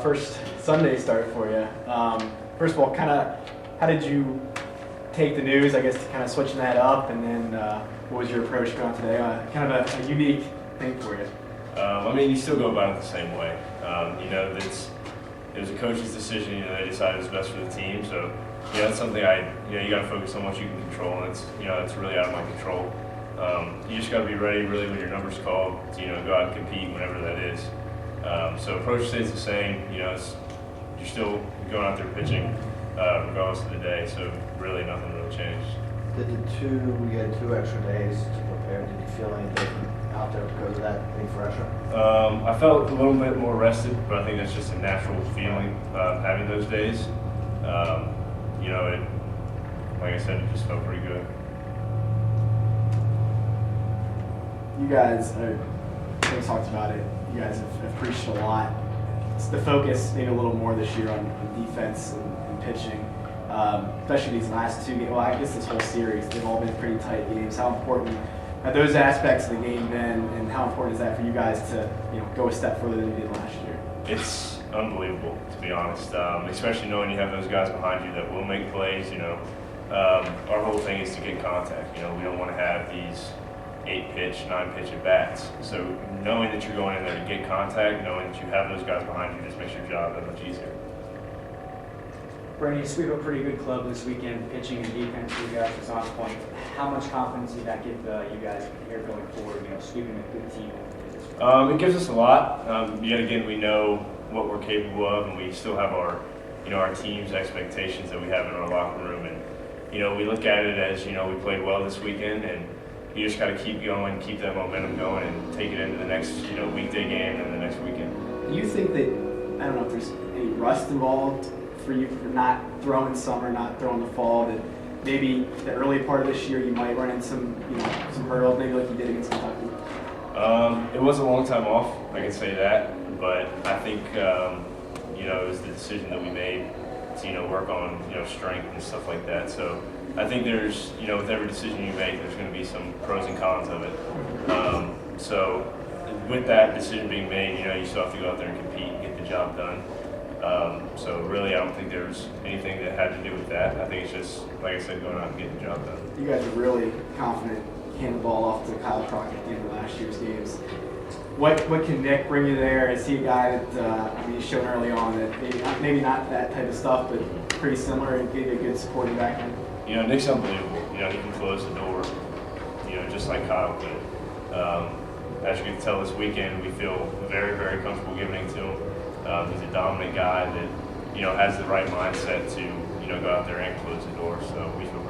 First Sunday start for you. First of all, how did you take the news, I guess, to kind of switching that up, and then what was your approach going today? Kind of a unique thing for you. You still go about it the same way. It was a coach's decision. They decided it was best for the team. So, that's something you got to focus on what you can control, and it's really out of my control. You just got to be ready, really, when your number's called to, go out and compete whenever that is. So approach stays the same. You're still going out there pitching regardless of the day. So really, nothing really changed. We had 2 extra days to prepare. Did you feel any different out there because of that being fresher? I felt a little bit more rested, but I think that's just a natural feeling having those days. Like I said, it just felt pretty good. You guys, we talked about it. You guys have preached a lot. It's the focus maybe a little more this year on defense and pitching, especially these last 2 games. Well, I guess this whole series, they've all been pretty tight games. How important have those aspects of the game been, and how important is that for you guys to go a step further than you did last year? It's unbelievable, to be honest, especially knowing you have those guys behind you that will make plays. Our whole thing is to get contact. We don't want to have these 8-pitch, 9-pitch at bats. So knowing that you're going in there to get contact, knowing that you have those guys behind you, just makes your job that much easier. Brandon, you sweep a pretty good club this weekend, pitching and defense. You guys was on point. How much confidence did that give you guys here going forward? Sweeping a good team. It gives us a lot. Yet again, we know what we're capable of, and we still have our team's expectations that we have in our locker room. And we look at it as we played well this weekend, and you just got to keep going, keep that momentum going, and take it into the next weekday game and the next weekend. Do you think that, I don't know if there's any rust involved for you for not throwing summer, not throwing the fall, that maybe the early part of this year you might run into some hurdles, maybe like you did against Kentucky? It was a long time off, I can say that, but I think it was the decision that we made to work on strength and stuff like that. So I think there's with every decision you make, there's going to be some pros and cons of it. So with that decision being made, you still have to go out there and compete and get the job done. So really, I don't think there's anything that had to do with that. I think it's just, like I said, going out and getting the job done. You guys are really confident handing the ball off to Kyle Crockett at the end of last year's games. What can Nick bring you there? Is he a guy that he's shown early on that maybe not that type of stuff, but pretty similar, and gave you a good supporting backend? Nick's unbelievable. He can close the door, just like Kyle could. As you can tell this weekend, we feel very, very comfortable giving it to him. He's a dominant guy that, has the right mindset to, go out there and close the door. So we feel